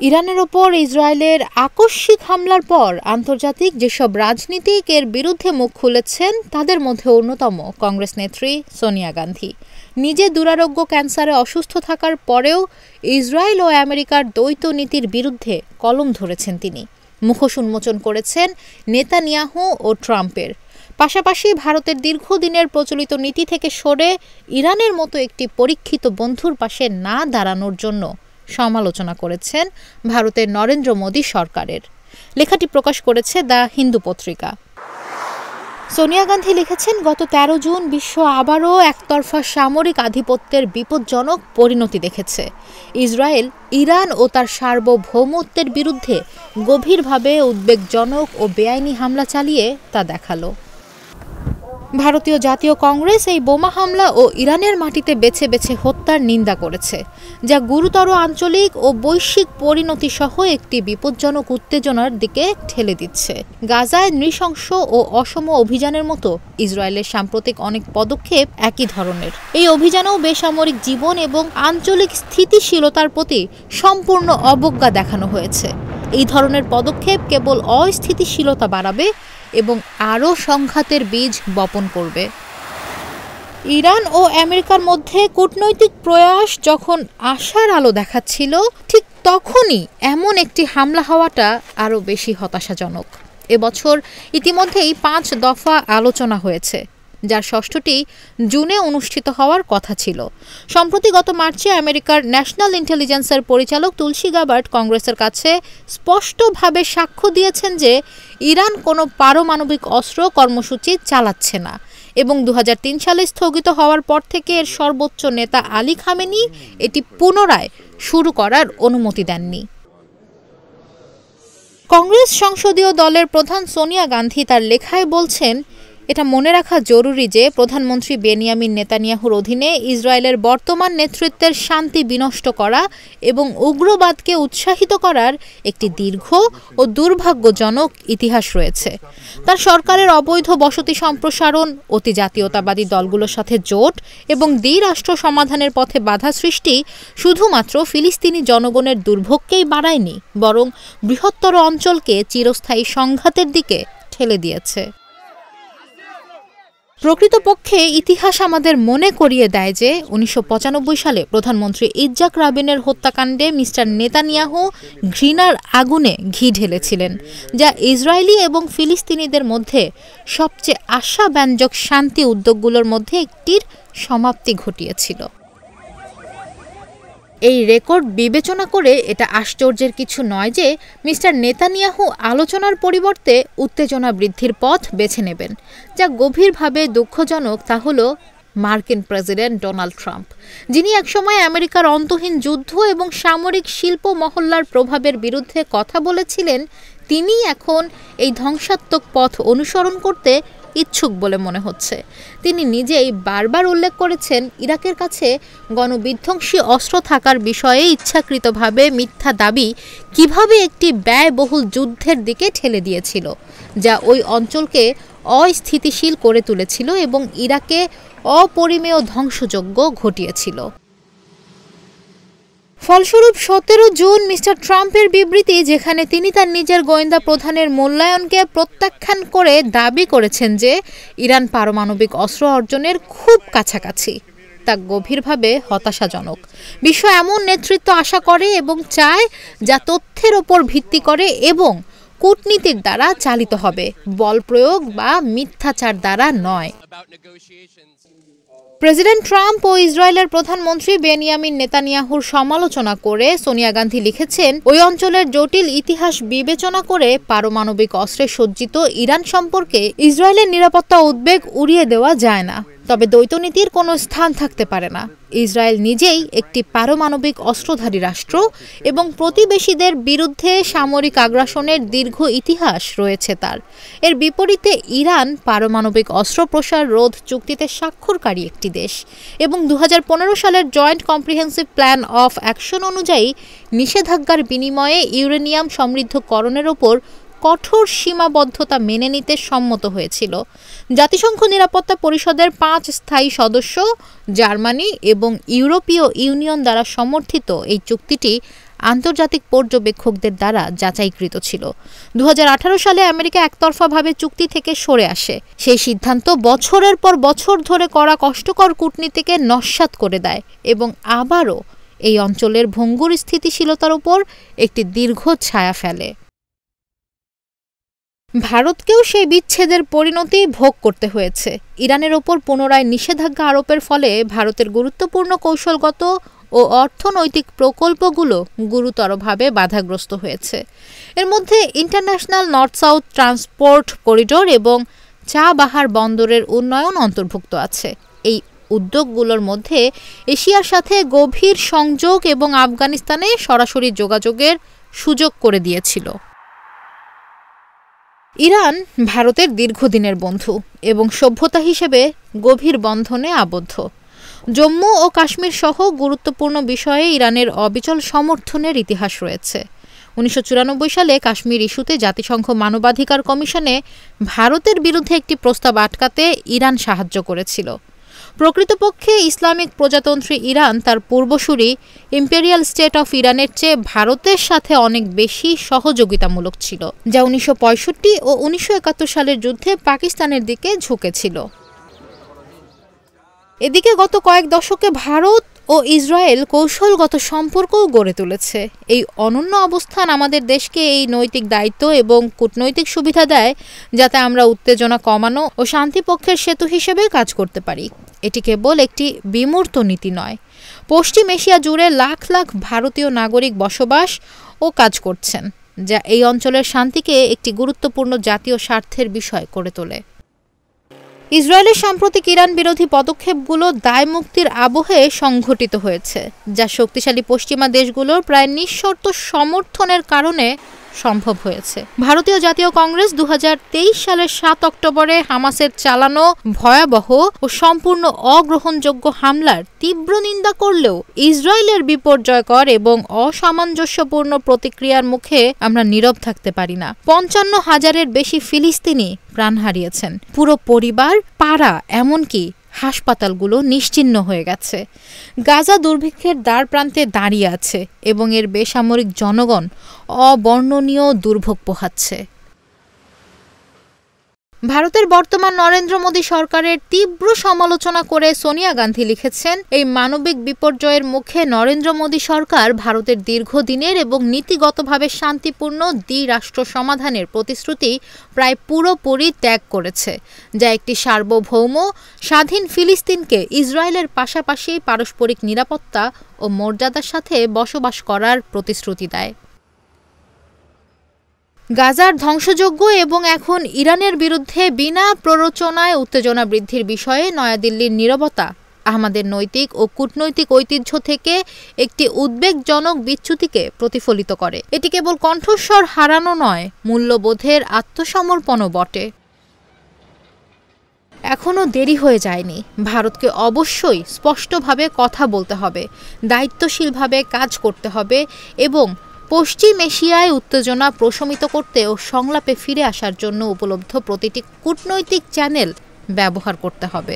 ইরানের ওপর ইসরায়েলের আকস্মিক হামলার পর আন্তর্জাতিক যেসব রাজনীতিক এর বিরুদ্ধে মুখ খুলেছেন তাদের মধ্যে অন্যতম কংগ্রেস নেত্রী সোনিয়া গান্ধী। নিজে দুরারোগ্য ক্যান্সারে অসুস্থ থাকার পরেও ইসরায়েল ও আমেরিকার দ্বৈত নীতির বিরুদ্ধে কলম ধরেছেন তিনি। মুখোশ উন্মোচন করেছেন নেতানিয়াহু ও ট্রাম্পের। পাশাপাশি ভারতের দীর্ঘদিনের প্রচলিত নীতি থেকে সরে ইরানের মতো একটি পরীক্ষিত বন্ধুর পাশে না দাঁড়ানোর জন্য সমালোচনা করেছেন ভারতের নরেন্দ্র মোদী সরকারের। লেখাটি প্রকাশ করেছে দ্য হিন্দু পত্রিকা। সোনিয়া গান্ধী লিখেছেন, গত ১৩ জুন বিশ্ব আবারও একতরফা সামরিক আধিপত্যের বিপজ্জনক পরিণতি দেখেছে। ইসরায়েল ইরান ও তার সার্বভৌমত্বের বিরুদ্ধে গভীরভাবে উদ্বেগজনক ও বেআইনি হামলা চালিয়ে তা দেখালো। ভারতীয় জাতীয় কংগ্রেস এই বোমা হামলা ও ইরানের মাটিতে বেছে বেছে হত্যার নিন্দা করেছে, যা গুরুতর আঞ্চলিক ও বৈশ্বিক পরিণতি সহ একটি বিপজ্জনক উত্তেজনার দিকে ঠেলে দিচ্ছে। গাজায় নৃশংস ও অসম অভিযানের মতো ইসরায়েলের সাম্প্রতিক অনেক পদক্ষেপ একই ধরনের। এই অভিযানেও বেসামরিক জীবন এবং আঞ্চলিক স্থিতিশীলতার প্রতি সম্পূর্ণ অবজ্ঞা দেখানো হয়েছে। এই ধরনের পদক্ষেপ কেবল অস্থিতিশীলতা বাড়াবে এবং আরও সংঘাতের বীজ বপন করবে। ইরান ও আমেরিকার মধ্যে কূটনৈতিক প্রয়াস যখন আশার আলো দেখাচ্ছিল, ঠিক তখনই এমন একটি হামলা হওয়াটা আরও বেশি হতাশাজনক। এবছর ইতিমধ্যেই ৫ দফা আলোচনা হয়েছে, যার ৬ষ্ঠটি জুনে অনুষ্ঠিত হওয়ার কথা ছিল। সম্প্রতি গত মার্চে আমেরিকার ন্যাশনাল ইন্টেলিজেন্সের পরিচালক তুলসী গাবার্ড কংগ্রেসের কাছে স্পষ্টভাবে সাক্ষ্য দিয়েছেন যে ইরান কোনো পারমাণবিক অস্ত্র কর্মসূচি চালাচ্ছে না এবং ২০০৩ সালে স্থগিত হওয়ার পর থেকে এর সর্বোচ্চ নেতা আলী খামেনি এটি পুনরায় শুরু করার অনুমতি দেননি। কংগ্রেস সংসদীয় দলের প্রধান সোনিয়া গান্ধী তার লেখায় বলছেন, এটা মনে রাখা জরুরি যে প্রধানমন্ত্রী বেনিয়ামিন নেতানিয়াহুর অধীনে ইসরায়েলের বর্তমান নেতৃত্বের শান্তি বিনষ্ট করা এবং উগ্রবাদকে উৎসাহিত করার একটি দীর্ঘ ও দুর্ভাগ্যজনক ইতিহাস রয়েছে। তার সরকারের অবৈধ বসতি সম্প্রসারণ, অতি জাতীয়তাবাদী দলগুলোর সাথে জোট এবং দ্বিরাষ্ট্র সমাধানের পথে বাধা সৃষ্টি শুধুমাত্র ফিলিস্তিনি জনগণের দুর্ভোগকেই বাড়ায়নি, বরং বৃহত্তর অঞ্চলকে চিরস্থায়ী সংঘাতের দিকে ঠেলে দিয়েছে। প্রকৃতপক্ষে ইতিহাস আমাদের মনে করিয়ে দেয় যে ১৯৯৫ সালে প্রধানমন্ত্রী ইৎজাক রাবিনের হত্যাকাণ্ডে মিস্টার নেতানিয়াহু ঘৃণার আগুনে ঘি ঢেলেছিলেন, যা ইসরায়েলি এবং ফিলিস্তিনিদের মধ্যে সবচেয়ে আশাব্যঞ্জক শান্তি উদ্যোগগুলোর মধ্যে একটির সমাপ্তি ঘটিয়েছিল। এই রেকর্ড বিবেচনা করে এটা আশ্চর্যের কিছু নয় যে মিস্টার নেতানিয়াহু আলোচনার পরিবর্তে উত্তেজনা বৃদ্ধির পথ বেছে নেবেন। যা গভীরভাবে দুঃখজনক তা হল মার্কিন প্রেসিডেন্ট ডোনাল্ড ট্রাম্প, যিনি একসময় আমেরিকার অন্তহীন যুদ্ধ এবং সামরিক শিল্প মহল্লার প্রভাবের বিরুদ্ধে কথা বলেছিলেন, তিনি এখন এই ধ্বংসাত্মক পথ অনুসরণ করতে ইচ্ছুক বলে মনে হচ্ছে। তিনি নিজেই বারবার উল্লেখ করেছেন, ইরাকের কাছে গণবিধ্বংসী অস্ত্র থাকার বিষয়ে ইচ্ছাকৃতভাবে মিথ্যা দাবি কিভাবে একটি ব্যয়বহুল যুদ্ধের দিকে ঠেলে দিয়েছিল, যা ওই অঞ্চলকে অস্থিতিশীল করে তুলেছিল এবং ইরাকে অপরিমেয় ধ্বংসযজ্ঞ ঘটিয়েছিল। ফলস্বরূপ ১৭ জুন মিস্টার ট্রাম্পের বিবৃতি, যেখানে তিনি তার নিজের গোয়েন্দা প্রধানের মূল্যায়নকে প্রত্যাখ্যান করে দাবি করেছেন যে ইরান পারমাণবিক অস্ত্র অর্জনের খুব কাছাকাছি, তা গভীরভাবে হতাশাজনক। বিশ্ব এমন নেতৃত্ব আশা করে এবং চায় যা তথ্যের ওপর ভিত্তি করে এবং কূটনীতির দ্বারা চালিত হবে, বল প্রয়োগ বা মিথ্যাচার দ্বারা নয়। প্রেসিডেন্ট ট্রাম্প ও ইসরায়েলের প্রধানমন্ত্রী বেনিয়ামিন নেতানিয়াহুর সমালোচনা করে সোনিয়া গান্ধী লিখেছেন, ওই অঞ্চলের জটিল ইতিহাস বিবেচনা করে পারমাণবিক অস্ত্রে সজ্জিত ইরান সম্পর্কে ইসরায়েলের নিরাপত্তা উদ্বেগ উড়িয়ে দেওয়া যায় না। তবে দ্বৈতনীতির কোনো স্থান থাকতে পারে না। ইসরায়েল নিজেই একটি পারমাণবিক অস্ত্রধারী রাষ্ট্র এবং প্রতিবেশীদের বিরুদ্ধে সামরিক আগ্রাসনের দীর্ঘ ইতিহাস রয়েছে তার। এর বিপরীতে ইরান পারমাণবিক অস্ত্র প্রসার রোধ চুক্তিতে স্বাক্ষরকারী একটি দেশ এবং ২০১৫ সালের joint comprehensive plan of action অনুযায়ী নিষেধাজ্ঞার বিনিময়ে ইউরেনিয়াম সমৃদ্ধকরণের ওপর কঠোর সীমাবদ্ধতা মেনে নিতে সম্মত হয়েছিল। জাতিসংঘ নিরাপত্তা পরিষদের ৫ স্থায়ী সদস্য জার্মানি এবং ইউরোপীয় ইউনিয়ন দ্বারা সমর্থিত এই চুক্তিটি আন্তর্জাতিক পর্যবেক্ষকদের দ্বারা যাচাইকৃত ছিল। 2018 সালে আমেরিকা একতরফাভাবে চুক্তি থেকে সরে আসে। সেই সিদ্ধান্ত বছরের পর বছর ধরে করা কষ্টকর কূটনীতিকে নস্যাৎ করে দেয় এবং আবারও এই অঞ্চলের ভঙ্গুর স্থিতিশীলতার উপর একটি দীর্ঘ ছায়া ফেলে। ভারতকেও সেই বিচ্ছেদের পরিণতি ভোগ করতে হয়েছে। ইরানের ওপর পুনরায় নিষেধাজ্ঞা আরোপের ফলে ভারতের গুরুত্বপূর্ণ কৌশলগত ও অর্থনৈতিক প্রকল্পগুলো গুরুতরভাবে বাধাগ্রস্ত হয়েছে। এর মধ্যে international north south transport corridor এবং চাবাহার বন্দরের উন্নয়ন অন্তর্ভুক্ত আছে। এই উদ্যোগগুলোর মধ্যে এশিয়ার সাথে গভীর সংযোগ এবং আফগানিস্তানে সরাসরি যোগাযোগের সুযোগ করে দিয়েছিল। ইরান ভারতের দীর্ঘদিনের বন্ধু এবং সভ্যতা হিসেবে গভীর বন্ধনে আবদ্ধ। জম্মু ও কাশ্মীর সহ গুরুত্বপূর্ণ বিষয়ে ইরানের অবিচল সমর্থনের ইতিহাস রয়েছে। 1994 সালে কাশ্মীর ইস্যুতে জাতিসংঘ মানবাধিকার কমিশনে ভারতের বিরুদ্ধে একটি প্রস্তাব আটকাতে ইরান সাহায্য করেছিল। প্রকৃতপক্ষে ইসলামিক প্রজাতন্ত্রী ইরান তার পূর্বসূরি ইম্পেরিয়াল স্টেট অফ ইরানের চেয়ে ভারতের সাথে অনেক বেশি সহযোগিতামূলক ছিল, যা 1965 ও 1971 সালের যুদ্ধে পাকিস্তানের দিকে ঝুঁকেছিল। এদিকে গত কয়েক দশকে ভারত ও ইসরায়েল কৌশলগত সম্পর্কও গড়ে তুলেছে। এই অনন্য অবস্থান আমাদের দেশকে এই নৈতিক দায়িত্ব এবং কূটনৈতিক সুবিধা দেয় যাতে আমরা উত্তেজনা কমানো ও শান্তিপক্ষের সেতু হিসেবে কাজ করতে পারি। এটি কেবল একটি বিমূর্ত নীতি নয়। পশ্চিম এশিয়া জুড়ে লাখ লাখ ভারতীয় নাগরিক বসবাস ও কাজ করছেন, যা এই অঞ্চলের শান্তিকে একটি গুরুত্বপূর্ণ জাতীয় স্বার্থের বিষয় করে তোলে। ইসরায়েলের সাম্প্রতিক ইরান বিরোধী পদক্ষেপগুলো দায়মুক্তির আবহে সংঘটিত হয়েছে, যা শক্তিশালী পশ্চিমা দেশগুলোর প্রায় নিঃশর্ত সমর্থনের কারণে সম্ভব হয়েছে। ভারতীয় জাতীয় কংগ্রেস 2023 সালের 7 অক্টোবরে হামাসের চালানো ভয়াবহ ও সম্পূর্ণ অগ্রহণযোগ্য হামলার তীব্র নিন্দা করলেও ইসরায়েলের বিপর্যয়কর এবং অসামঞ্জস্যপূর্ণ প্রতিক্রিয়ার মুখে আমরা নীরব থাকতে পারি না। 55,000-এর বেশি ফিলিস্তিনি প্রাণ হারিয়েছেন। পুরো পরিবার, পাড়া, এমনকি হাসপাতালগুলো নিশ্চিহ্ন হয়ে গেছে। গাজা দুর্ভিক্ষের দ্বার প্রান্তে দাঁড়িয়ে আছে এবং এর বেসামরিক জনগণ অবর্ণনীয় দুর্ভোগ পোহাচ্ছে। ভারতের বর্তমান নরেন্দ্র মোদী সরকারের তীব্র সমালোচনা করে সোনিয়া গান্ধী লিখেছেন, এই মানবিক বিপর্যয়ের মুখে নরেন্দ্র মোদী সরকার ভারতের দীর্ঘদিনের এবং নীতিগতভাবে শান্তিপূর্ণ দ্বিরাষ্ট্র সমাধানের প্রতিশ্রুতি প্রায় পুরোপুরি ত্যাগ করেছে, যা একটি সার্বভৌম স্বাধীন ফিলিস্তিনকে ইসরায়েলের পাশাপাশি পারস্পরিক নিরাপত্তা ও মর্যাদার সাথে বসবাস করার প্রতিশ্রুতি দেয়। গাজার ধ্বংসযজ্ঞ এবং এখন ইরানের বিরুদ্ধে বিনা প্ররোচনায় উত্তেজনা বৃদ্ধির বিষয়ে নয়াদিল্লির নীরবতা আমাদের নৈতিক ও কূটনৈতিক ঐতিহ্য থেকে একটি উদ্বেগজনক বিচ্যুতিকে প্রতিফলিত করে। এটি কেবল কণ্ঠস্বর হারানো নয়, মূল্যবোধের আত্মসমর্পণও বটে। এখনও দেরি হয়ে যায়নি। ভারতকে অবশ্যই স্পষ্টভাবে কথা বলতে হবে, দায়িত্বশীলভাবে কাজ করতে হবে এবং পশ্চিম এশিয়ায় উত্তেজনা প্রশমিত করতে ও সংলাপে ফিরে আসার জন্য উপলব্ধ প্রতিটি কূটনৈতিক চ্যানেল ব্যবহার করতে হবে।